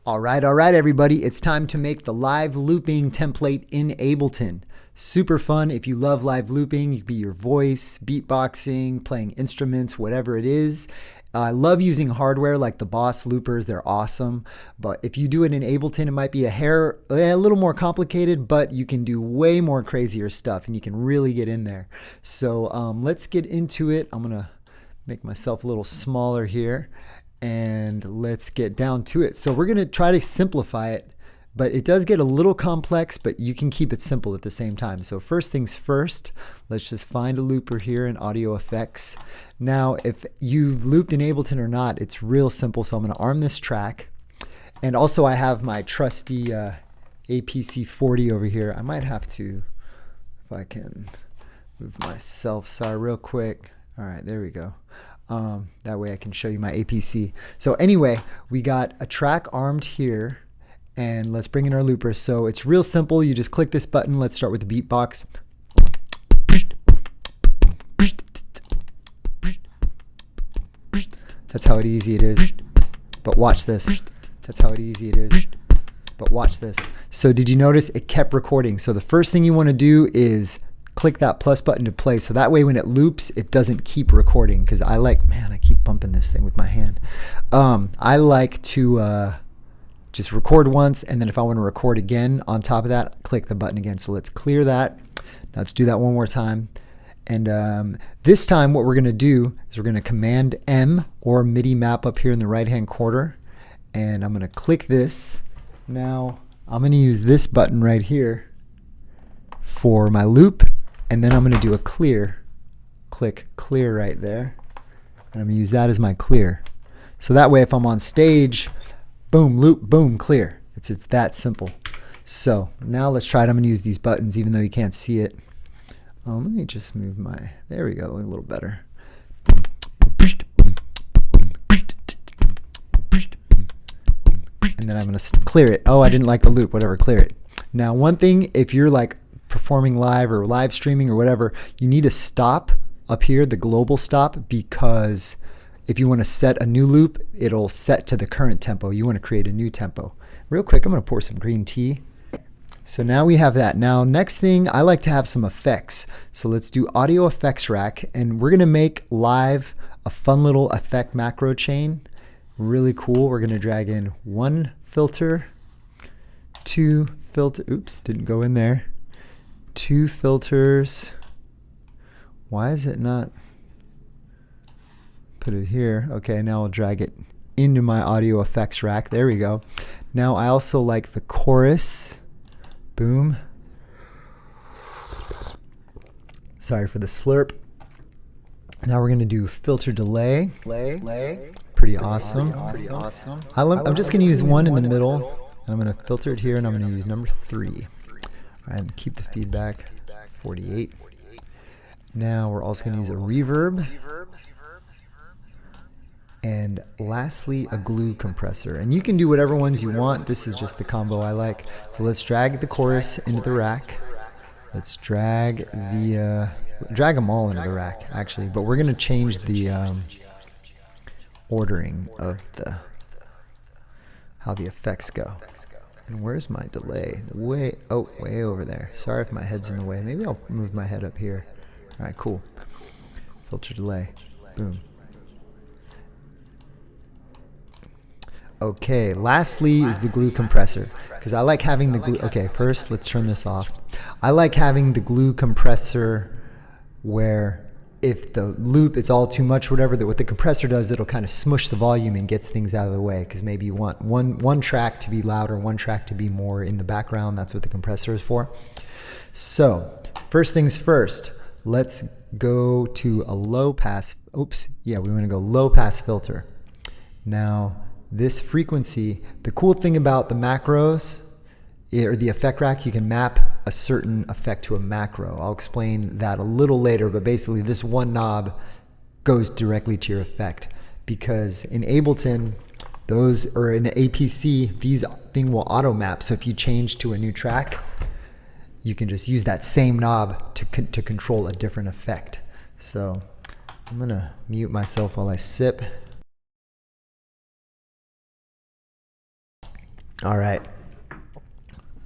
All right, everybody, it's time to make the live looping template in Ableton. Super fun. If you love live looping, you could be your voice, beatboxing, playing instruments, whatever it is. I love using hardware like the Boss loopers. They're awesome. But if you do it in Ableton, it might be a little more complicated, but you can do way more crazier stuff and you can really get in there. So let's get into it. I'm going to make myself a little smaller here. And let's get down to it. So we're going to try to simplify it, but it does get a little complex, but you can keep it simple at the same time. So first things first, let's just find a looper here in audio effects. Now, if you've looped in Ableton or not, it's real simple. So I'm going to arm this track. And also I have my trusty APC 40 over here. I might have to, if I can move myself, sorry, real quick. All right, there we go. That way I can show you my APC. So anyway, we got a track armed here, and let's bring in our looper. So it's real simple. You just click this button. Let's start with the beatbox. That's how easy it is. But watch this. That's how easy it is. But watch this. So did you notice it kept recording? So the first thing you want to do is click that plus button to play. So that way when it loops, it doesn't keep recording. Because I like, man, I keep bumping this thing with my hand. I like to just record once, and then if I want to record again on top of that, click the button again. So let's clear that. Let's do that one more time. And this time what we're going to do is we're going to Command M or MIDI map up here in the right hand corner. And I'm going to click this. Now I'm going to use this button right here for my loop. And then I'm going to do a clear. Click clear right there. And I'm going to use that as my clear. So that way if I'm on stage, boom, loop, boom, clear. It's that simple. So now let's try it. I'm going to use these buttons even though you can't see it. Let me just move my, there we go, a little better. And then I'm going to clear it. Oh, I didn't like the loop, whatever, clear it. Now one thing, if you're like performing live or live streaming or whatever, you need to stop up here, the global stop, because if you want to set a new loop, it'll set to the current tempo. You want to create a new tempo. Real quick, I'm going to pour some green tea. So now we have that. Now next thing, I like to have some effects. So let's do audio effects rack, and we're going to make live a fun little effect macro chain. Really cool. We're going to drag in one filter, two filter, oops, didn't go in there. Two filters. Why is it not? Put it here. Okay, now I'll drag it into my audio effects rack. There we go. Now I also like the chorus. Boom. Sorry for the slurp. Now we're going to do filter delay. Pretty awesome. I'm just going to use one in the middle. And I'm going to filter it here, and I'm going to use number 3. And keep the feedback 48. Now we're also going to use a reverb. And lastly, a glue compressor. And you can do whatever ones you want. This is just the combo I like. So let's drag the chorus into the rack. Let's drag them all into the rack, actually. But we're going to change the ordering of how the effects go. And where's my delay? Way over there. Sorry if my head's in the way. Maybe I'll move my head up here. All right, cool. Filter delay. Boom. Okay, lastly is the glue compressor, because I like having the glue. Okay, first let's turn this off. I like having the glue compressor where if the loop is all too much, whatever, that what the compressor does, it'll kind of smush the volume and gets things out of the way, because maybe you want one track to be louder, one track to be more in the background. That's what the compressor is for. So first things first, let's go to a low pass. Oops, yeah, we want to go low pass filter. Now this frequency, the cool thing about the macros or the effect rack, you can map a certain effect to a macro. I'll explain that a little later, but basically this one knob goes directly to your effect, because in Ableton, those, or in the APC, these thing will auto map. So if you change to a new track, you can just use that same knob to control a different effect. So I'm gonna mute myself while I sip. All right.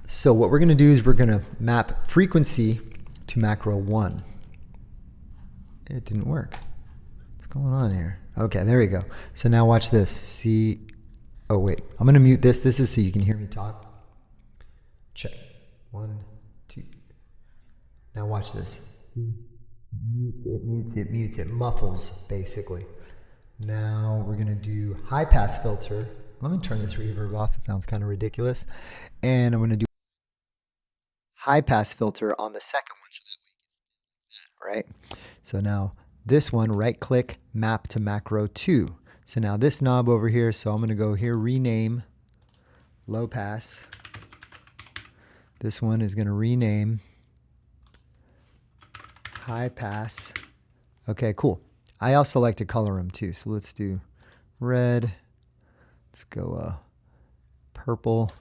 So what we're gonna do is we're gonna map frequency to macro 1. It didn't work. What's going on here? Okay, there we go. So now watch this. See, oh wait, I'm gonna mute this. This is so you can hear me talk. Check. 1, 2. Now watch this. It mutes, it muffles basically. Now we're gonna do high pass filter. Let me turn this reverb off. It sounds kind of ridiculous. And I'm gonna do high pass filter on the second one, so that way it gets like that, right? So now this one, right click, map to macro 2. So now this knob over here, so I'm gonna go here, rename low pass. This one is gonna rename high pass. Okay, cool. I also like to color them too. So let's do red. Let's go purple.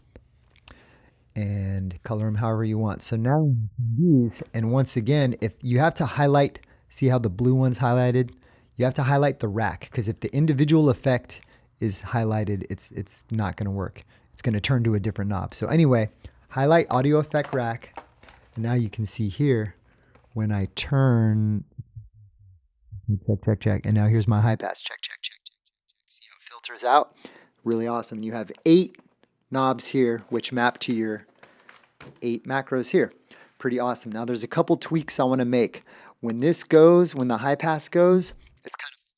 And color them however you want. So now these, and once again, if you have to highlight, see how the blue one's highlighted? You have to highlight the rack, because if the individual effect is highlighted, it's not gonna work. It's gonna turn to a different knob. So anyway, highlight audio effect rack, and now you can see here, when I turn, check, and now here's my high pass, check. See how it filters out? Really awesome. You have 8 knobs here, which map to your 8 macros here. Pretty awesome. Now there's a couple tweaks I want to make. When this goes, when the high pass goes, it's kind of flat.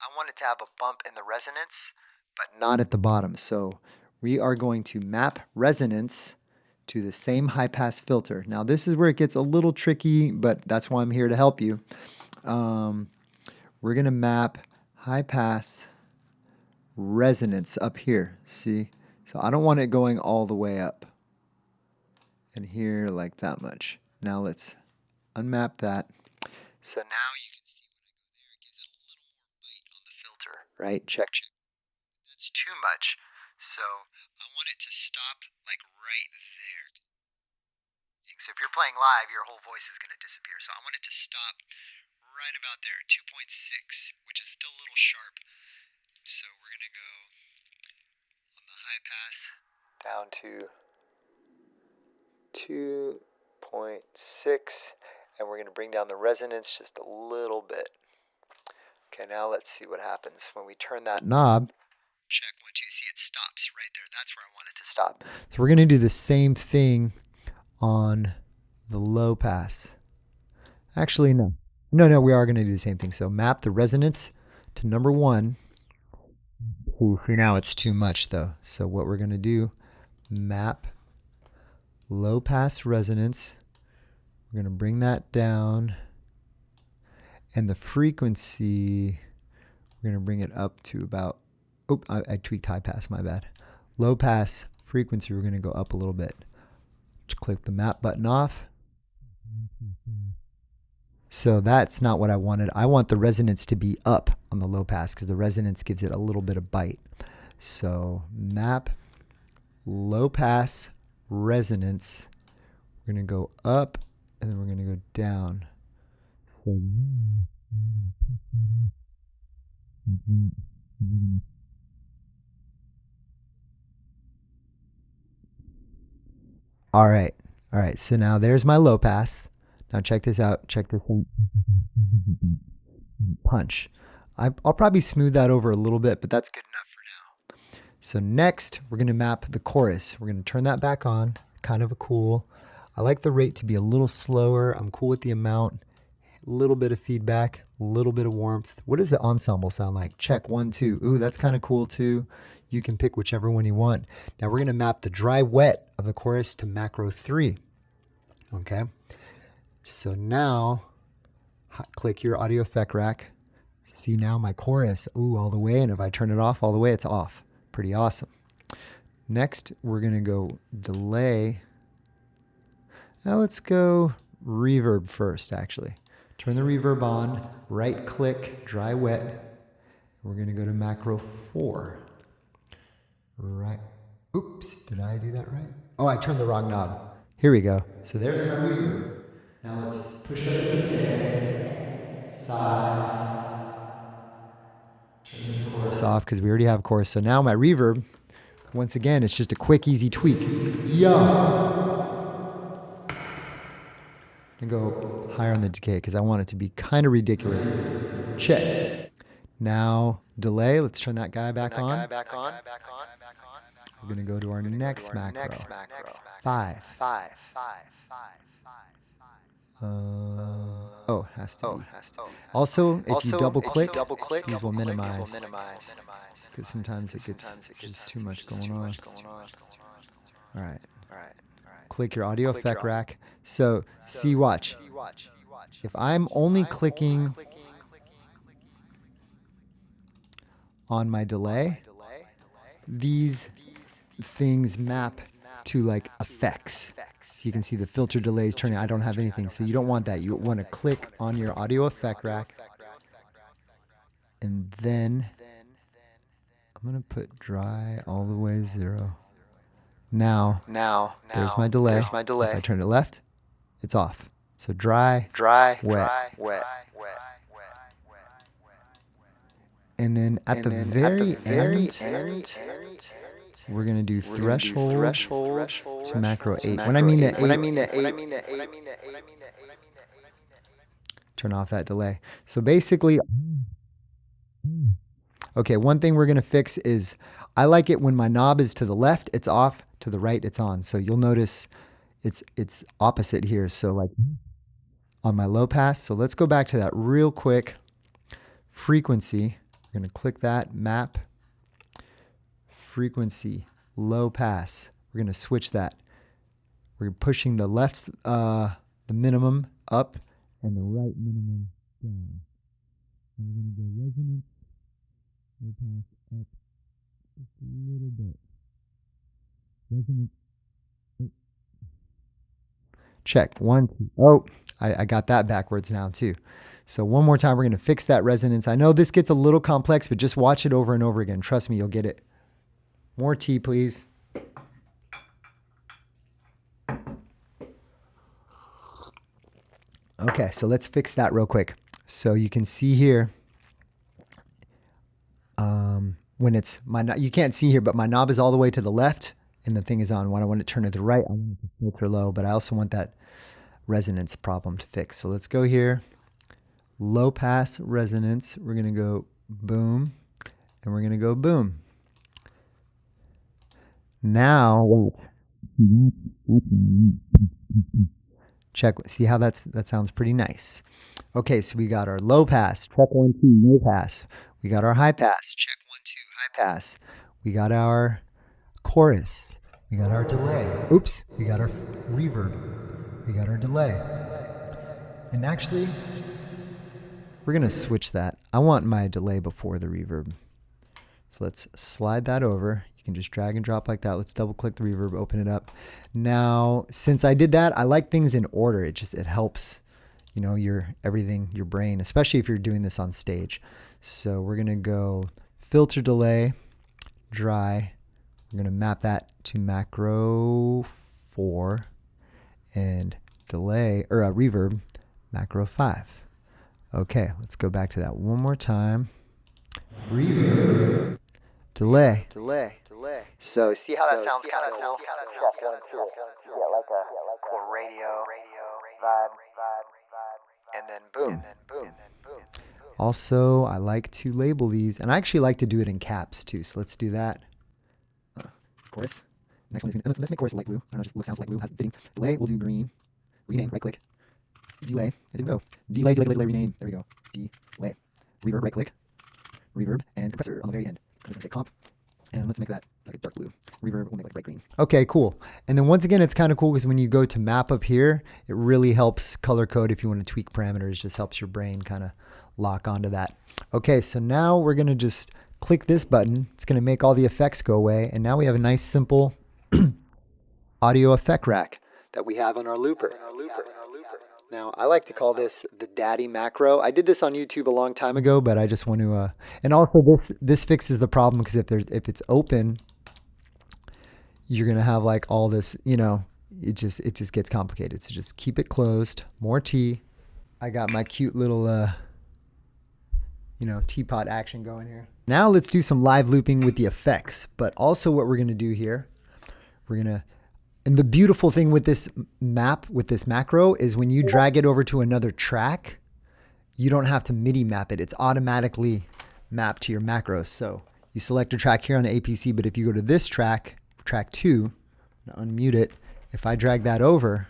I want it to have a bump in the resonance, but not at the bottom. So we are going to map resonance to the same high pass filter. Now this is where it gets a little tricky, but that's why I'm here to help you. We're going to map high pass resonance up here. See? So I don't want it going all the way up and here like that much. Now let's unmap that. So now you can see when I go there, it gives it a little more bite on the filter, right? Check. That's too much. So I want it to stop like right there. So if you're playing live, your whole voice is going to disappear. So I want it to stop right about there, 2.6, which is still a little sharp. So we're going to go on the high pass down to 2.6, and we're going to bring down the resonance just a little bit. Okay, now let's see what happens when we turn that knob. Check 1, 2. See, it stops right there. That's where I want it to stop. So we're going to do the same thing on the low pass. Actually, no, we are going to do the same thing. So map the resonance to number 1. Ooh, for now it's too much though. So what we're going to do, map low pass resonance. We're going to bring that down, and the frequency, we're going to bring it up to about, I tweaked high pass, my bad. Low pass frequency, we're going to go up a little bit. Just click the map button off. So that's not what I wanted. I want the resonance to be up on the low pass, because the resonance gives it a little bit of bite. So map low pass resonance. We're going to go up, and then we're going to go down. All right. So now there's my low pass. Now check this out. Punch. I'll probably smooth that over a little bit, but that's good enough for now. So next, we're going to map the chorus. We're going to turn that back on. Kind of a cool. I like the rate to be a little slower. I'm cool with the amount. A little bit of feedback, a little bit of warmth. What does the ensemble sound like? Check 1, 2. Ooh, that's kind of cool too. You can pick whichever one you want. Now we're going to map the dry wet of the chorus to macro 3. Okay. So now click your audio effect rack. See now my chorus, all the way. And if I turn it off all the way, it's off. Pretty awesome. Next, we're going to go delay. Now let's go reverb first, actually. Turn the reverb on, right click, dry wet. We're going to go to macro 4. Right. Oops, did I do that right? Oh, I turned the wrong knob. Here we go. So there's our reverb. Now let's push up the decay, size. Turn this chorus off because we already have chorus. So now my reverb, once again, it's just a quick, easy tweak. Yo! And go higher on the decay because I want it to be kind of ridiculous. Check. Now delay. Let's turn that guy back on. We're going to go to our next macro. 5. Oh, it has to be. Also, if you double click, these will minimize. Because sometimes it gets just too much going on. All right. Click your audio effect rack. So, see, watch. If I'm only clicking on my delay, these things map to like effects. So you can see the filter delays turning. I don't have anything. So you don't want that. You want to click on your audio effect rack. And then I'm going to put dry all the way 0. Now, there's my delay. If I turn it left, it's off. So dry, wet. And then at the very end, we're going to do threshold to macro 8. When I mean the 8, turn off that delay. So basically, okay, one thing we're going to fix is I like it when my knob is to the left, it's off, to the right, it's on. So you'll notice it's opposite here. So like on my low pass. So let's go back to that real quick. Frequency. We're going to click that, map, frequency, low pass. We're going to switch that. We're pushing the left, the minimum up and the right minimum down. And we're going to go resonance, low pass up just a little bit. Resonance. Oh. Check. 1, 2. Oh, I got that backwards now too. So one more time, we're going to fix that resonance. I know this gets a little complex, but just watch it over and over again. Trust me, you'll get it. More tea, please. Okay, so let's fix that real quick. So you can see here, when it's you can't see here, but my knob is all the way to the left and the thing is on. When I want to turn it to the right, I want it to filter low, but I also want that resonance problem to fix. So let's go here. Low pass resonance. We're going to go boom and we're going to go boom. Now watch. Check. See how that sounds pretty nice. Okay, so we got our low pass. Check 1, 2, low pass. We got our high pass. Check 1, 2, high pass. We got our chorus. We got our delay. Oops. We got our reverb. We got our delay. And actually, we're going to switch that. I want my delay before the reverb. So let's slide that over. You can just drag and drop like that. Let's double click the reverb, open it up. Now, since I did that, I like things in order. It helps, your brain, especially if you're doing this on stage. So we're going to go filter delay, dry. We're going to map that to macro 4 and delay or reverb macro 5. Okay, let's go back to that one more time. Reverb, delay. So see how that sounds kind of cool? You get like a cool radio vibe, and then boom. Also, I like to label these, and I actually like to do it in caps too. So let's do that. Chorus. Next one is let's make chorus light blue. I don't know, just sounds like blue. Has fitting. Delay. We'll do green. Rename. Right click. Delay. It didn't go. Delay, rename. There we go. Delay. Reverb, right click. Reverb, and compressor on the very end. I'm just going to say comp. And let's make that like a dark blue. Reverb, we'll make like bright green. Okay, cool. And then once again, it's kind of cool because when you go to map up here, it really helps color code if you want to tweak parameters. Just helps your brain kind of lock onto that. Okay, so now we're going to just click this button. It's going to make all the effects go away. And now we have a nice, simple audio effect rack that we have on our looper. Now, I like to call this the daddy macro. I did this on YouTube a long time ago, but I just want to, and also this fixes the problem, because if it's open, you're going to have like all this, you know, it just gets complicated. So just keep it closed. More tea. I got my cute little, you know, teapot action going here. Now let's do some live looping with the effects. But also what we're going to do here, and the beautiful thing with this map, with this macro, is when you drag it over to another track, you don't have to MIDI map it. It's automatically mapped to your macros. So you select a track here on the APC, but if you go to this track, track 2, unmute it. If I drag that over,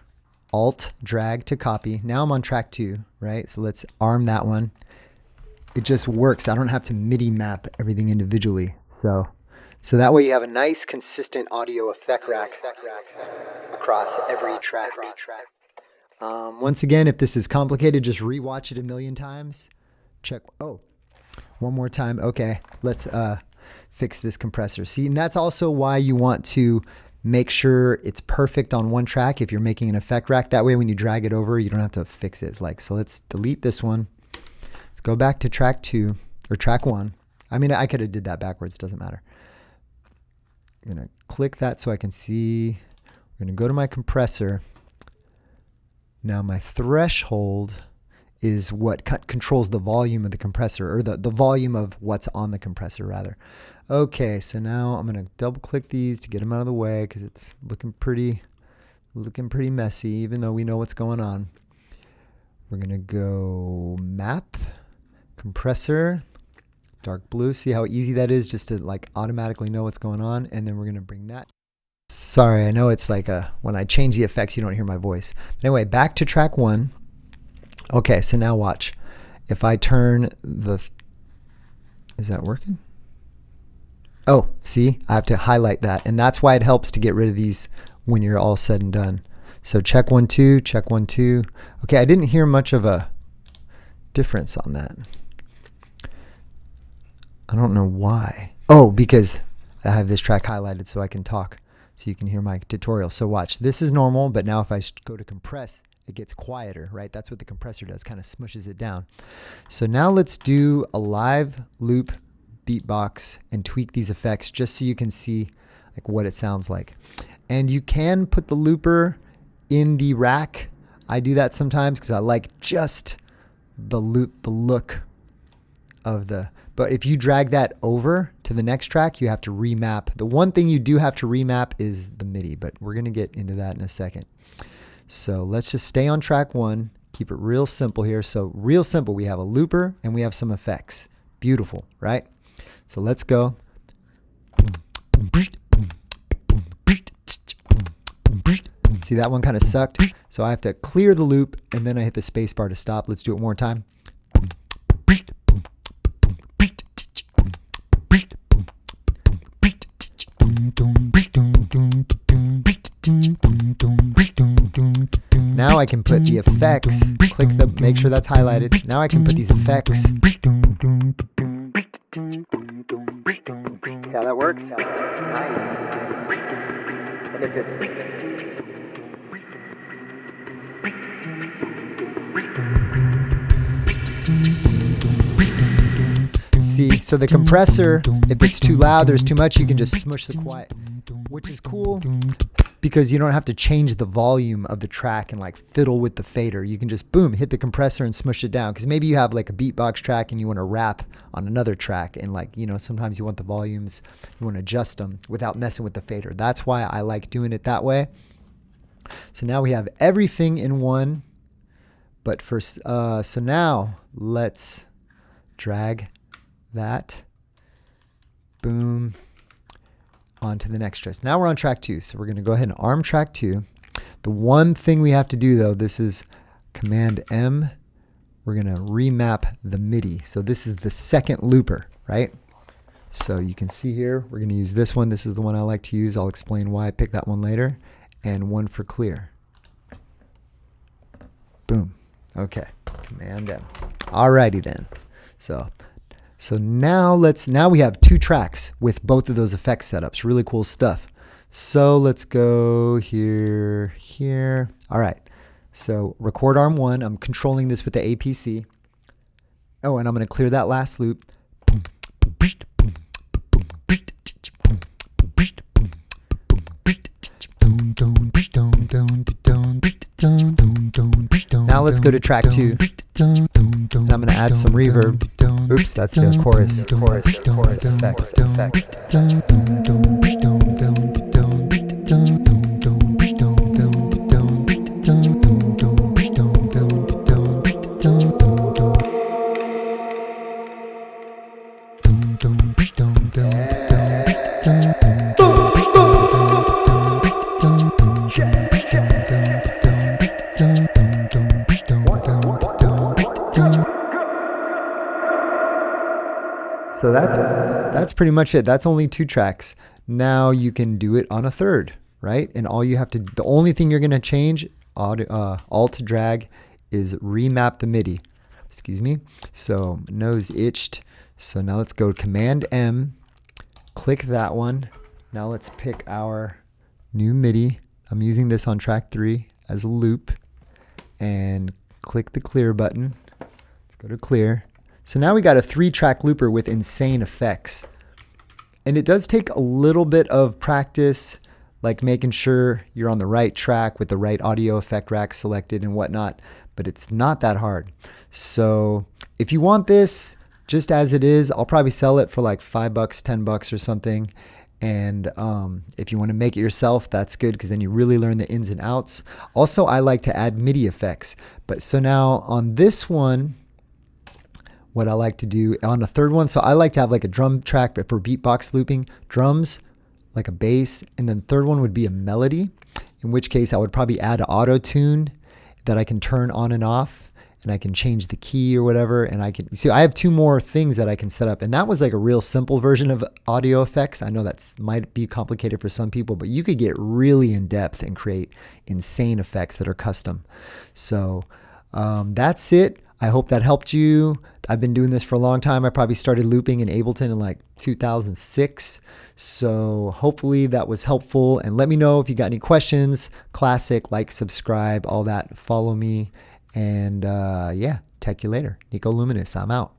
Alt, drag to copy. Now I'm on track 2, right? So let's arm that one. It just works. I don't have to MIDI map everything individually. So that way you have a nice, consistent audio effect rack across every track. Once again, if this is complicated, just rewatch it a million times. Check. Oh, one more time. Okay, let's fix this compressor. See, and that's also why you want to make sure it's perfect on one track if you're making an effect rack. That way when you drag it over, you don't have to fix it. So let's delete this one. Let's go back to track 2 or track 1. I mean, I could have did that backwards. It doesn't matter. I'm going to click that so I can see. We're going to go to my compressor. Now my threshold is what controls the volume of the compressor, or the volume of what's on the compressor rather. Okay, so now I'm going to double click these to get them out of the way, because it's looking pretty messy, even though we know what's going on. We're going to go map, compressor, dark blue. See how easy that is just to like automatically know what's going on. And then we're going to bring that. Sorry, I know it's like when I change the effects, you don't hear my voice. But anyway, back to track 1. Okay, so now watch. If I turn is that working? Oh, see, I have to highlight that. And that's why it helps to get rid of these when you're all said and done. So check 1, 2, check 1, 2. Okay, I didn't hear much of a difference on that. I don't know why. Oh, because I have this track highlighted so I can talk, so you can hear my tutorial. So watch, this is normal, but now if I go to compress, it gets quieter, right? That's what the compressor does, kind of smushes it down. So now let's do a live loop beatbox and tweak these effects just so you can see like what it sounds like. And you can put the looper in the rack. I do that sometimes because I like just the look of the, but if you drag that over to the next track, you have to remap. The one thing you do have to remap is the MIDI, but we're going to get into that in a second. So let's just stay on track 1, keep it real simple here. So real simple, we have a looper and we have some effects. Beautiful, right? So let's go. See, that one kind of sucked. So I have to clear the loop and then I hit the space bar to stop. Let's do it one more time. Now I can put the effects, make sure that's highlighted. Now I can put these effects. Yeah, that works. Nice. And if see, so the compressor, if it's too loud, there's too much, you can just smush the quiet, which is cool because you don't have to change the volume of the track and like fiddle with the fader. You can just boom, hit the compressor and smush it down. Because maybe you have like a beatbox track and you want to rap on another track, and like, you know, sometimes you want the volumes, you want to adjust them without messing with the fader. That's why I like doing it that way. So now we have everything in one. But first, so now let's drag that, boom, onto the next track. Now we're on track 2. So we're going to go ahead and arm track 2. The one thing we have to do though, this is Command M. We're going to remap the MIDI. So this is the second looper, right? So you can see here, we're going to use this one. This is the one I like to use. I'll explain why I picked that one later. And one for clear. Boom. Okay. Command M. Alrighty then. So So now we have 2 tracks with both of those effect setups. Really cool stuff. So let's go here. All right. So record arm 1. I'm controlling this with the APC. Oh, and I'm going to clear that last loop. Now let's go to track 2. So I'm going to add some reverb. Oops, that's the chorus effect. So that's pretty much it. That's only 2 tracks. Now you can do it on a third, right? And the only thing you're going to change, Alt drag, is remap the MIDI. Excuse me. So nose itched. So now let's go Command M, click that one. Now let's pick our new MIDI. I'm using this on track 3 as a loop, and click the clear button. Let's go to clear. So now we got a 3-track looper with insane effects. And it does take a little bit of practice, like making sure you're on the right track with the right audio effect rack selected and whatnot, but it's not that hard. So if you want this just as it is, I'll probably sell it for like $5, $10 or something. And if you want to make it yourself, that's good, because then you really learn the ins and outs. Also, I like to add MIDI effects. But so now on this one, what I like to do on the third one, so I like to have like a drum track for beatbox looping, drums, like a bass, and then third one would be a melody, in which case I would probably add an auto tune that I can turn on and off, and I can change the key or whatever, and I can see I have 2 more things that I can set up, and that was like a real simple version of audio effects. I know that might be complicated for some people, but you could get really in depth and create insane effects that are custom. So that's it. I hope that helped you. I've been doing this for a long time. I probably started looping in Ableton in like 2006. So hopefully that was helpful. And let me know if you got any questions. Classic, like, subscribe, all that. Follow me. And yeah, tech you later. Nico Luminous, I'm out.